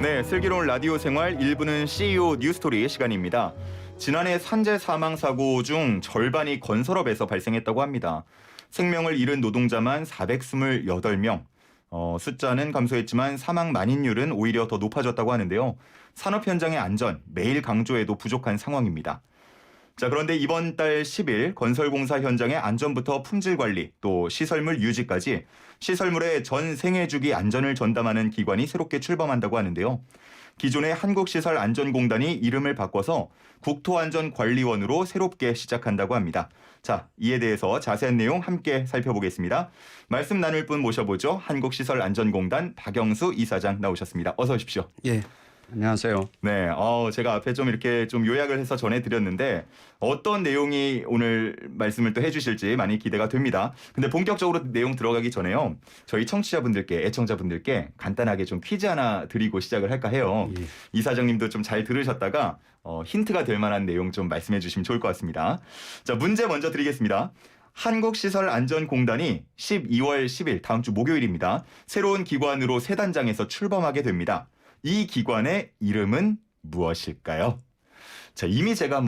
네, 슬기로운 라디오 생활 1부는 CEO 뉴스토리 시간입니다. 지난해 산재 사망 사고 중 절반이 건설업에서 발생했다고 합니다. 생명을 잃은 노동자만 428명. 숫자는 감소했지만 사망 만인율은 오히려 더 높아졌다고 하는데요. 산업 현장의 안전 매일 강조해도 부족한 상황입니다. 자, 그런데 이번 달 10일 건설공사 현장의 안전부터 품질 관리, 또 시설물 유지까지 시설물의 전 생애주기 안전을 전담하는 기관이 새롭게 출범한다고 하는데요. 기존의 한국시설안전공단이 이름을 바꿔서 국토안전관리원으로 새롭게 시작한다고 합니다. 자, 이에 대해서 자세한 내용 함께 살펴보겠습니다. 말씀 나눌 분 모셔보죠. 한국시설안전공단 박영수 이사장 나오셨습니다. 어서 오십시오. 예. 안녕하세요. 네, 제가 앞에 좀 이렇게 좀 요약을 해서 전해드렸는데 어떤 내용이 오늘 말씀을 또 해주실지 많이 기대가 됩니다. 근데 본격적으로 내용 들어가기 전에요. 저희 청취자분들께, 애청자분들께 간단하게 좀 퀴즈 하나 드리고 시작을 할까 해요. 예. 이사장님도 좀 잘 들으셨다가 힌트가 될 만한 내용 좀 말씀해 주시면 좋을 것 같습니다. 자, 문제 먼저 드리겠습니다. 한국시설안전공단이 12월 10일 다음 주 목요일입니다. 새로운 기관으로 새 단장에서 출범하게 됩니다. 이 기관의 이름은 무엇일까요? 자, 이미 제가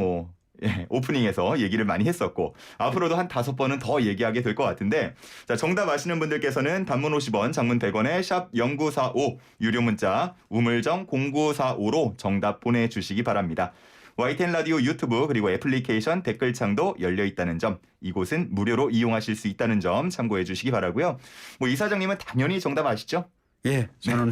오프닝에서 얘기를 많이 했었고 앞으로도 한 5번은 더 얘기하게 될 것 같은데, 자, 정답 아시는 분들께서는 단문 50원, 장문 100원에 샵 0945 유료 문자 우물정 0945로 정답 보내주시기 바랍니다. YTN 라디오 유튜브 그리고 애플리케이션 댓글창도 열려 있다는 점, 이곳은 무료로 이용하실 수 있다는 점 참고해 주시기 바라고요. 이사장님은 당연히 정답 아시죠? 예, 저는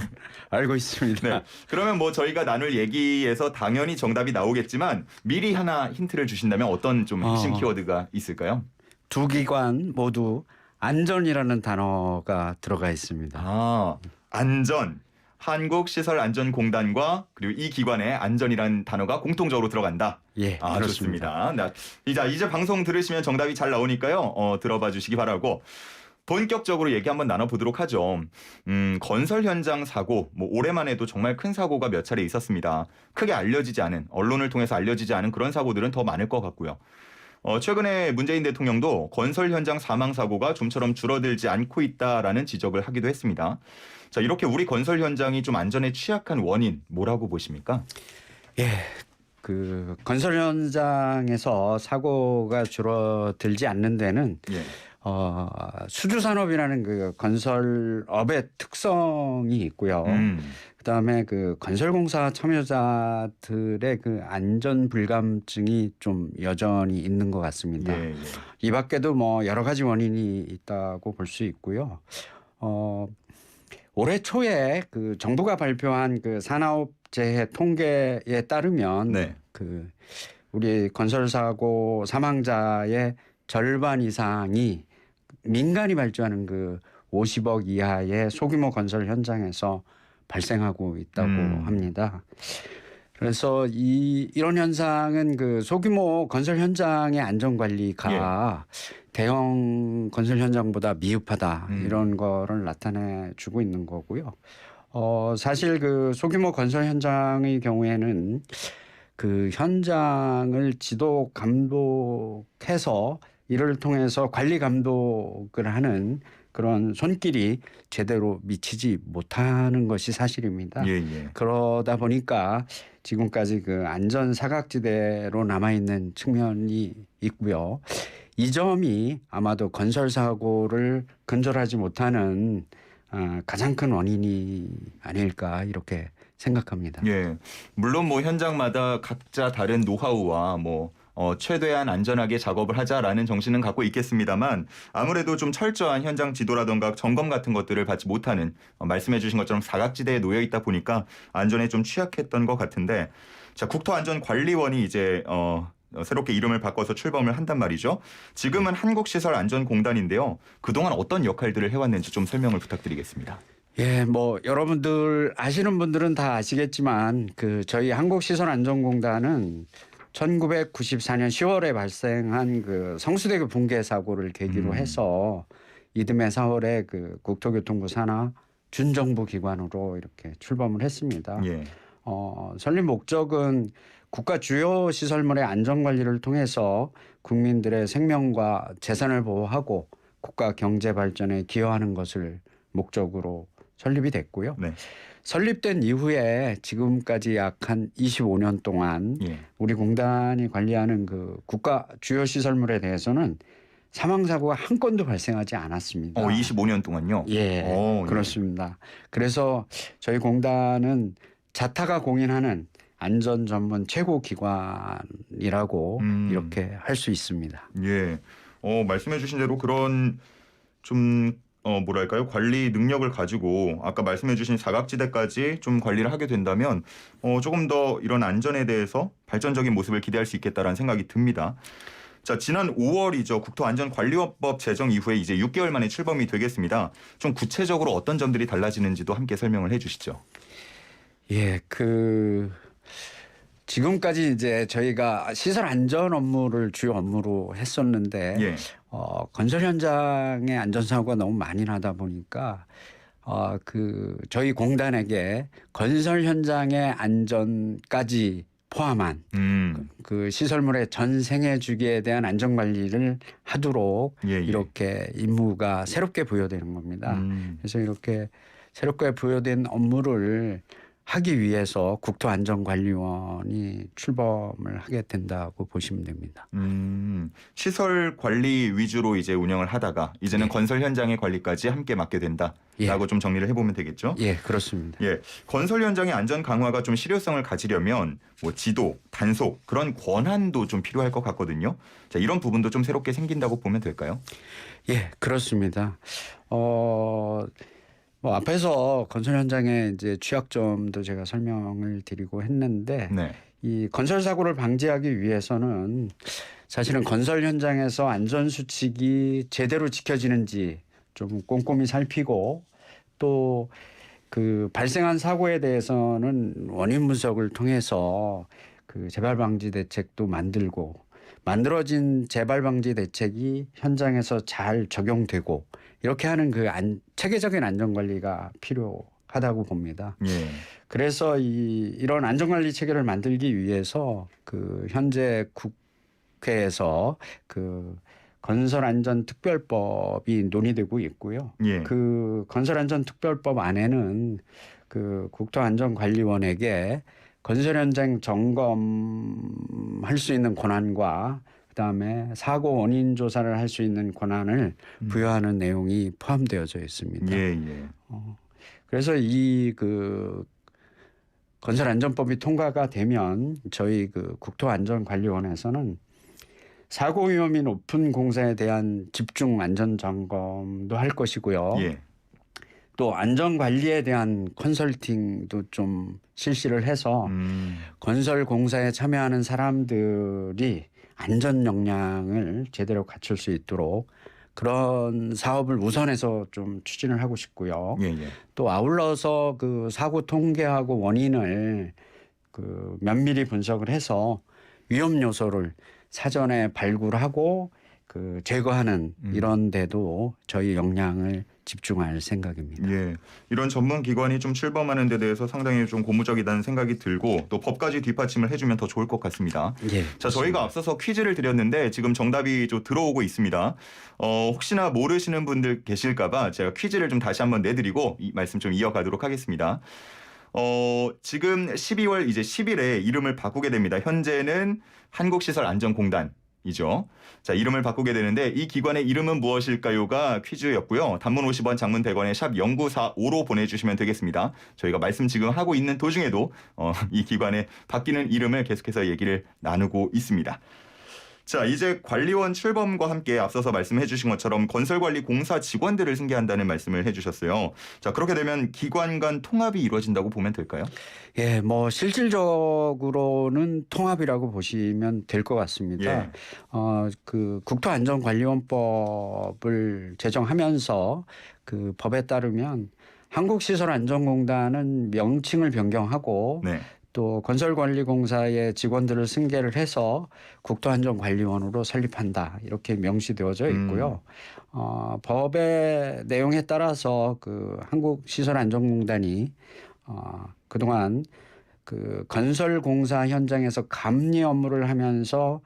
알고 있습니다. 네. 그러면 저희가 나눌 얘기에서 당연히 정답이 나오겠지만 미리 하나 힌트를 주신다면 어떤 좀 핵심 키워드가 있을까요? 두 기관 모두 안전이라는 단어가 들어가 있습니다. 아, 안전. 한국시설안전공단과 그리고 이 기관의 안전이라는 단어가 공통적으로 들어간다. 예, 그렇습니다. 좋습니다. 이제 방송 들으시면 정답이 잘 나오니까요. 들어봐 주시기 바라고. 본격적으로 얘기 한번 나눠보도록 하죠. 건설 현장 사고, 올해만 해도 정말 큰 사고가 몇 차례 있었습니다. 크게 알려지지 않은, 언론을 통해서 알려지지 않은 그런 사고들은 더 많을 것 같고요. 최근에 문재인 대통령도 건설 현장 사망 사고가 좀처럼 줄어들지 않고 있다라는 지적을 하기도 했습니다. 자, 이렇게 우리 건설 현장이 좀 안전에 취약한 원인 뭐라고 보십니까? 예, 그 건설 현장에서 사고가 줄어들지 않는 데는 수주 산업이라는 그 건설업의 특성이 있고요. 그다음에 그 건설공사 참여자들의 그 안전 불감증이 좀 여전히 있는 것 같습니다. 예. 이 밖에도 여러 가지 원인이 있다고 볼 수 있고요. 올해 초에 그 정부가 발표한 그 산업재해 통계에 따르면 네. 그 우리 건설 사고 사망자의 절반 이상이 민간이 발주하는 그 50억 이하의 소규모 건설 현장에서 발생하고 있다고 합니다. 그래서 이런 현상은 그 소규모 건설 현장의 안전 관리가 대형 건설 현장보다 미흡하다, 이런 거를 나타내 주고 있는 거고요. 사실 그 소규모 건설 현장의 경우에는 그 현장을 지도 감독해서 이를 통해서 관리 감독을 하는 그런 손길이 제대로 미치지 못하는 것이 사실입니다. 예. 그러다 보니까 지금까지 그 안전 사각지대로 남아있는 측면이 있고요. 이 점이 아마도 건설 사고를 근절하지 못하는 가장 큰 원인이 아닐까 이렇게 생각합니다. 예. 물론 현장마다 각자 다른 노하우와 최대한 안전하게 작업을 하자라는 정신은 갖고 있겠습니다만 아무래도 좀 철저한 현장 지도라던가 점검 같은 것들을 받지 못하는, 말씀해 주신 것처럼 사각지대에 놓여 있다 보니까 안전에 좀 취약했던 것 같은데, 자, 국토안전관리원이 이제 새롭게 이름을 바꿔서 출범을 한단 말이죠. 지금은 한국시설안전공단인데요. 그동안 어떤 역할들을 해왔는지 좀 설명을 부탁드리겠습니다. 예, 여러분들 아시는 분들은 다 아시겠지만 그 저희 한국시설안전공단은 1994년 10월에 발생한 그 성수대교 붕괴 사고를 계기로 해서 이듬해 4월에 그 국토교통부 산하 준정부 기관으로 이렇게 출범을 했습니다. 예. 설립 목적은 국가 주요 시설물의 안전 관리를 통해서 국민들의 생명과 재산을 보호하고 국가 경제 발전에 기여하는 것을 목적으로 설립이 됐고요. 네. 설립된 이후에 지금까지 약 한 25년 동안 예. 우리 공단이 관리하는 그 국가 주요 시설물에 대해서는 사망 사고가 한 건도 발생하지 않았습니다. 25년 동안요? 예, 예. 그렇습니다. 그래서 저희 공단은 자타가 공인하는 안전 전문 최고 기관이라고 이렇게 할 수 있습니다. 예. 말씀해 주신 대로 그런 좀 뭐랄까요? 관리 능력을 가지고 아까 말씀해 주신 사각지대까지 좀 관리를 하게 된다면 조금 더 이런 안전에 대해서 발전적인 모습을 기대할 수 있겠다라는 생각이 듭니다. 자, 지난 5월이죠. 국토안전관리법 제정 이후에 이제 6개월 만에 출범이 되겠습니다. 좀 구체적으로 어떤 점들이 달라지는지도 함께 설명을 해 주시죠. 예, 지금까지 이제 저희가 시설 안전 업무를 주요 업무로 했었는데 예. 건설 현장의 안전사고가 너무 많이 나다 보니까 저희 공단에게 건설 현장의 안전까지 포함한 그 시설물의 전 생애 주기에 대한 안전 관리를 하도록 예, 예. 이렇게 임무가 새롭게 부여되는 겁니다. 그래서 이렇게 새롭게 부여된 업무를 하기 위해서 국토안전관리원이 출범을 하게 된다고 보시면 됩니다. 시설 관리 위주로 이제 운영을 하다가 이제는 예. 건설 현장의 관리까지 함께 맡게 된다라고 예. 좀 정리를 해보면 되겠죠. 예, 그렇습니다. 예, 건설 현장의 안전 강화가 좀 실효성을 가지려면 뭐 지도, 단속 그런 권한도 좀 필요할 것 같거든요. 자, 이런 부분도 좀 새롭게 생긴다고 보면 될까요? 예, 그렇습니다. 앞에서 건설 현장의 이제 취약점도 제가 설명을 드리고 했는데 네. 이 건설 사고를 방지하기 위해서는 사실은 건설 현장에서 안전 수칙이 제대로 지켜지는지 좀 꼼꼼히 살피고 또 그 발생한 사고에 대해서는 원인 분석을 통해서 그 재발 방지 대책도 만들고 만들어진 재발 방지 대책이 현장에서 잘 적용되고 이렇게 하는 체계적인 안전 관리가 필요하다고 봅니다. 예. 그래서 이런 안전 관리 체계를 만들기 위해서 현재 국회에서 건설안전특별법이 논의되고 있고요. 예. 건설안전특별법 안에는 국토안전관리원에게 건설 현장 점검할 수 있는 권한과 그다음에 사고 원인 조사를 할 수 있는 권한을 부여하는 내용이 포함되어져 있습니다. 예, 예. 그래서 건설안전법이 통과가 되면 저희 국토안전관리원에서는 사고 위험이 높은 공사에 대한 집중 안전 점검도 할 것이고요. 예. 또 안전 관리에 대한 컨설팅도 좀 실시를 해서 건설 공사에 참여하는 사람들이 안전 역량을 제대로 갖출 수 있도록 그런 사업을 우선해서 좀 추진을 하고 싶고요. 예, 예. 또 아울러서 사고 통계하고 원인을 면밀히 분석을 해서 위험 요소를 사전에 발굴하고 제거하는 이런 데도 저희 역량을 집중할 생각입니다. 예, 이런 전문 기관이 좀 출범하는 데 대해서 상당히 좀 고무적이라는 생각이 들고 또 법까지 뒷받침을 해주면 더 좋을 것 같습니다. 예, 자, 저희가 앞서서 퀴즈를 드렸는데 지금 정답이 좀 들어오고 있습니다. 혹시나 모르시는 분들 계실까봐 제가 퀴즈를 좀 다시 한번 내드리고 이 말씀 좀 이어가도록 하겠습니다. 지금 12월 이제 10일에 이름을 바꾸게 됩니다. 현재는 한국시설안전공단이죠. 자, 이름을 바꾸게 되는데 이 기관의 이름은 무엇일까요가 퀴즈였고요. 단문 50원, 장문 100원에 샵 0945로 보내주시면 되겠습니다. 저희가 말씀 지금 하고 있는 도중에도 이 기관의 바뀌는 이름을 계속해서 얘기를 나누고 있습니다. 자, 이제 관리원 출범과 함께 앞서서 말씀해 주신 것처럼 건설관리 공사 직원들을 승계한다는 말씀을 해 주셨어요. 자, 그렇게 되면 기관 간 통합이 이루어진다고 보면 될까요? 예, 실질적으로는 통합이라고 보시면 될 것 같습니다. 예. 국토안전관리원법을 제정하면서 법에 따르면 한국시설안전공단은 명칭을 변경하고 네. 또 건설관리공사의 직원들을 승계를 해서 국토안전관리원으로 설립한다 이렇게 명시되어져 있고요. 법의 내용에 따라서 한국시설안전공단이 그동안 건설공사 현장에서 감리 업무를 하면서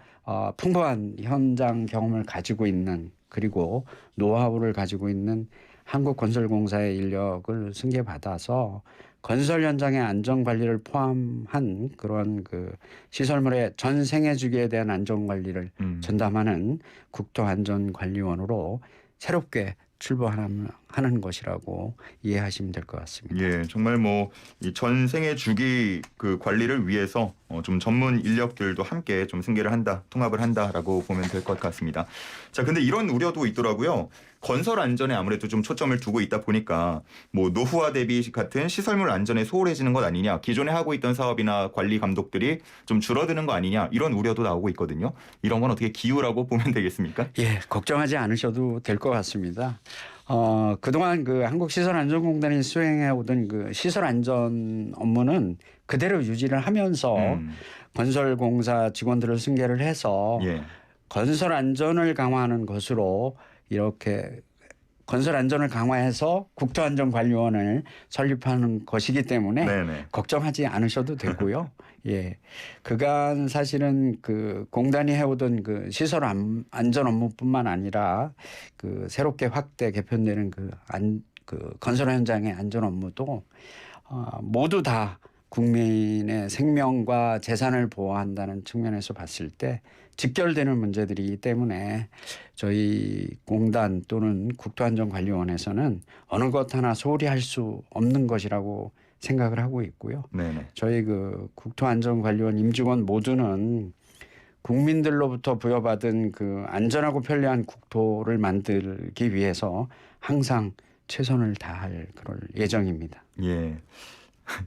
풍부한 현장 경험을 가지고 있는 그리고 노하우를 가지고 있는 한국건설공사의 인력을 승계받아서 건설 현장의 안전 관리를 포함한 그런 그 시설물의 전 생애 주기에 대한 안전 관리를 전담하는 국토안전관리원으로 새롭게 출범하는 것이라고 이해하시면 될 것 같습니다. 예, 정말 뭐 이 전생의 주기 그 관리를 위해서 좀 전문 인력들도 함께 좀 승계를 한다, 통합을 한다라고 보면 될 것 같습니다. 자, 근데 이런 우려도 있더라고요. 건설 안전에 아무래도 좀 초점을 두고 있다 보니까 뭐 노후화 대비 같은 시설물 안전에 소홀해지는 것 아니냐, 기존에 하고 있던 사업이나 관리 감독들이 좀 줄어드는 거 아니냐 이런 우려도 나오고 있거든요. 이런 건 어떻게 기우라고 보면 되겠습니까? 예, 걱정하지 않으셔도 될 것 같습니다. 그동안 그 한국시설안전공단이 수행해 오던 그 시설 안전 업무는 그대로 유지를 하면서 건설공사 직원들을 승계를 해서 예. 건설 안전을 강화하는 것으로 이렇게 건설 안전을 강화해서 국토안전관리원을 설립하는 것이기 때문에 네네. 걱정하지 않으셔도 되고요. 예, 그간 사실은 그 공단이 해오던 그 시설 안전 업무뿐만 아니라 그 새롭게 확대 개편되는 그 건설 현장의 안전 업무도 모두 다 국민의 생명과 재산을 보호한다는 측면에서 봤을 때 직결되는 문제들이기 때문에 저희 공단 또는 국토안전관리원에서는 어느 것 하나 소홀히 할 수 없는 것이라고 생각을 하고 있고요. 네네. 저희 그 국토안전관리원 임직원 모두는 국민들로부터 부여받은 그 안전하고 편리한 국토를 만들기 위해서 항상 최선을 다할 그럴 예정입니다. 예.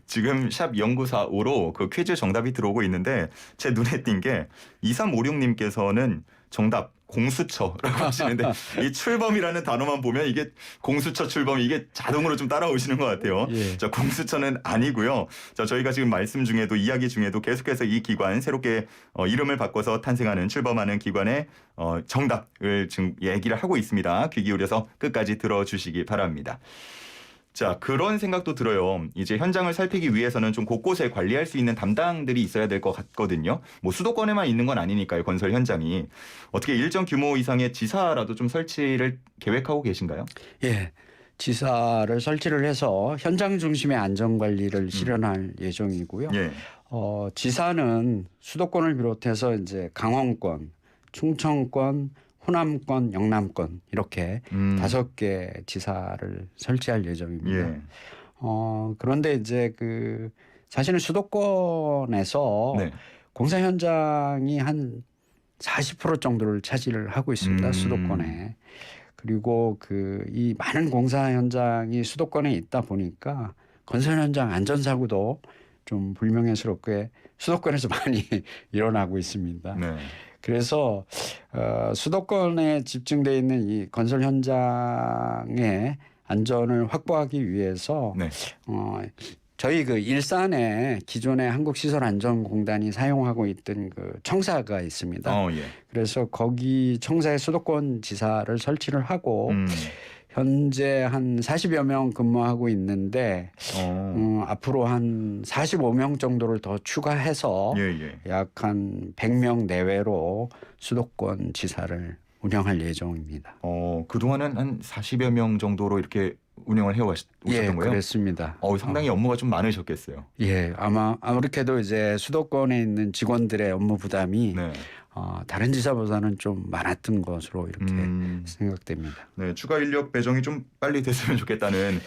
지금 샵 0945로 그 퀴즈 정답이 들어오고 있는데 제 눈에 띈 게 2356님께서는 정답 공수처라고 하시는데 이 출범이라는 단어만 보면 이게 공수처 출범 이게 자동으로 좀 따라오시는 것 같아요. 예. 자, 공수처는 아니고요. 자, 저희가 지금 말씀 중에도 이야기 중에도 계속해서 이 기관 새롭게 이름을 바꿔서 탄생하는 출범하는 기관의 정답을 지금 얘기를 하고 있습니다. 귀 기울여서 끝까지 들어주시기 바랍니다. 자, 그런 생각도 들어요. 이제 현장을 살피기 위해서는 좀 곳곳에 관리할 수 있는 담당들이 있어야 될 것 같거든요. 뭐 수도권에만 있는 건 아니니까요. 건설 현장이. 어떻게 일정 규모 이상의 지사라도 좀 설치를 계획하고 계신가요? 예. 지사를 설치를 해서 현장 중심의 안전 관리를 실현할 예정이고요. 예. 지사는 수도권을 비롯해서 이제 강원권, 충청권, 호남권, 영남권 이렇게 5개 지사를 설치할 예정입니다. 예. 그런데 이제 그 사실은 수도권에서 네. 공사 현장이 한 40% 정도를 차지를 하고 있습니다. 수도권에. 그리고 그 이 많은 공사 현장이 수도권에 있다 보니까 건설 현장 안전사고도 좀 불명예스럽게 수도권에서 많이 일어나고 있습니다. 네. 그래서 수도권에 집중돼 있는 이 건설 현장의 안전을 확보하기 위해서 네. 저희 그 일산에 기존에 한국시설안전공단이 사용하고 있던 그 청사가 있습니다. 예. 그래서 거기 청사에 수도권 지사를 설치를 하고 현재 한 40여 명 근무하고 있는데 앞으로 한 45명 정도를 더 추가해서 예. 약 한 100명 내외로 수도권 지사를 운영할 예정입니다. 그동안은 한 40여 명 정도로 이렇게 운영을 해오셨던 예, 거예요? 그렇습니다. 상당히 업무가 좀 많으셨겠어요. 예, 아무래도 이제 수도권에 있는 직원들의 업무 부담이 네. 다른 지사보다는 좀 많았던 것으로 이렇게 생각됩니다. 네, 추가 인력 배정이 좀 빨리 됐으면 좋겠다는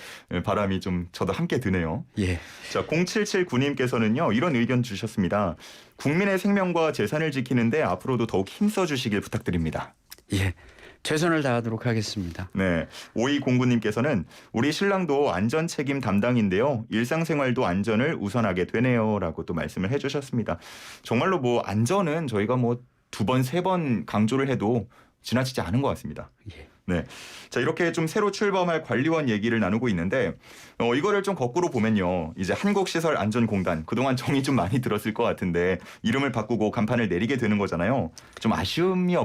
바람이 좀 저도 함께 드네요. 예. 자, 0779님께서는요, 이런 의견 주셨습니다. 국민의 생명과 재산을 지키는데 앞으로도 더욱 힘써 주시길 부탁드립니다. 예. 최선을 다하도록 하겠습니다. 네, 5209님께서는 우리 신랑도 안전 책임 담당인데요. 일상생활도 안전을 우선하게 되네요라고 또 말씀을 해주셨습니다. 정말로 뭐 안전은 저희가 뭐 2번, 3번 강조를 해도 지나치지 않은 것 같습니다. 예. 네, 자 이렇게 좀 새로 출범할 관리원 얘기를 나누고 있는데 이거를 좀 거꾸로 보면요, 이제 한국시설안전공단 그동안 정이 좀 많이 들었을 것 같은데 이름을 바꾸고 간판을 내리게 되는 거잖아요. 좀 아쉬움이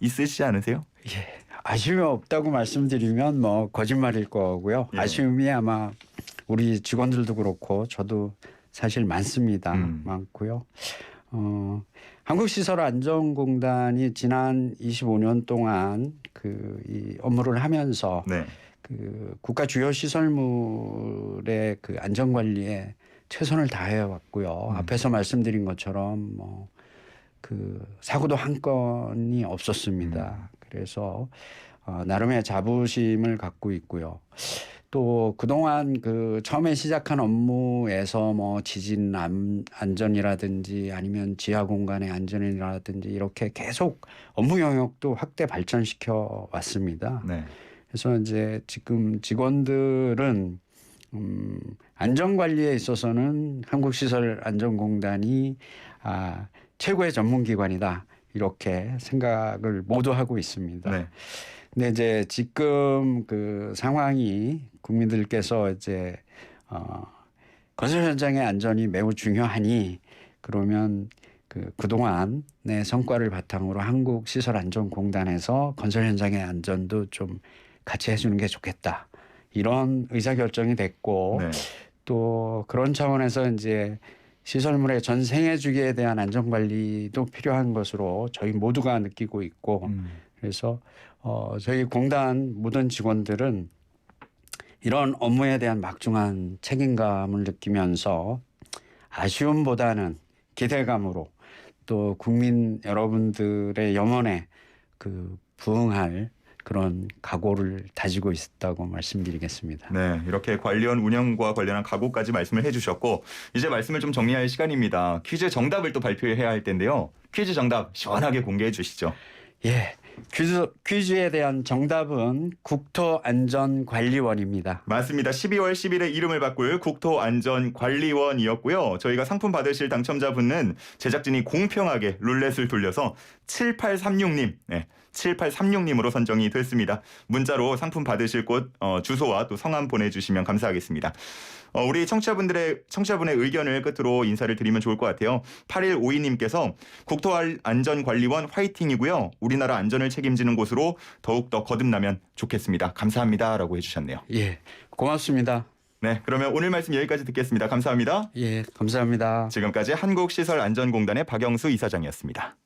있으시지 않으세요? 예. 아쉬움이 없다고 말씀드리면 뭐 거짓말일 거고요. 예. 아쉬움이 아마 우리 직원들도 그렇고 저도 사실 많습니다. 많고요. 한국시설안전공단이 지난 25년 동안 이 업무를 하면서 네. 그 국가 주요 시설물의 그 안전 관리에 최선을 다해 왔고요. 앞에서 말씀드린 것처럼 뭐 그 사고도 한 건이 없었습니다. 그래서 나름의 자부심을 갖고 있고요. 또 그동안 그 처음에 시작한 업무에서 뭐 지진 안전이라든지 아니면 지하 공간의 안전이라든지 이렇게 계속 업무 영역도 확대 발전시켜 왔습니다. 네. 그래서 이제 지금 직원들은 안전 관리에 있어서는 한국시설안전공단이 최고의 전문기관이다 이렇게 생각을 모두 하고 있습니다. 네. 근데 이제 지금 그 상황이 국민들께서 이제 건설 현장의 안전이 매우 중요하니 그러면 그동안의 성과를 바탕으로 한국시설안전공단에서 건설 현장의 안전도 좀 같이 해주는 게 좋겠다. 이런 의사결정이 됐고 네. 또 그런 차원에서 이제 시설물의 전 생애 주기에 대한 안전 관리도 필요한 것으로 저희 모두가 느끼고 있고 그래서 저희 공단 모든 직원들은 이런 업무에 대한 막중한 책임감을 느끼면서 아쉬움보다는 기대감으로 또 국민 여러분들의 염원에 부응할 그런 각오를 다지고 있다고 말씀드리겠습니다. 네, 이렇게 관련 운영과 관련한 각오까지 말씀을 해주셨고 이제 말씀을 좀 정리할 시간입니다. 퀴즈 정답을 또 발표해야 할 텐데요. 퀴즈 정답 시원하게 공개해 주시죠. 예, 퀴즈에 대한 정답은 국토안전관리원입니다. 맞습니다. 12월 10일에 이름을 바꿀 국토안전관리원이었고요. 저희가 상품 받으실 당첨자분은 제작진이 공평하게 룰렛을 돌려서 7836님, 네, 7836님으로 선정이 됐습니다. 문자로 상품 받으실 곳 주소와 또 성함 보내주시면 감사하겠습니다. 우리 청취자분의 의견을 끝으로 인사를 드리면 좋을 것 같아요. 8152님께서 국토안전관리원 화이팅이고요. 우리나라 안전을 책임지는 곳으로 더욱더 거듭나면 좋겠습니다. 감사합니다. 라고 해주셨네요. 예, 고맙습니다. 네, 그러면 오늘 말씀 여기까지 듣겠습니다. 감사합니다. 예, 감사합니다. 지금까지 한국시설안전공단의 박영수 이사장이었습니다.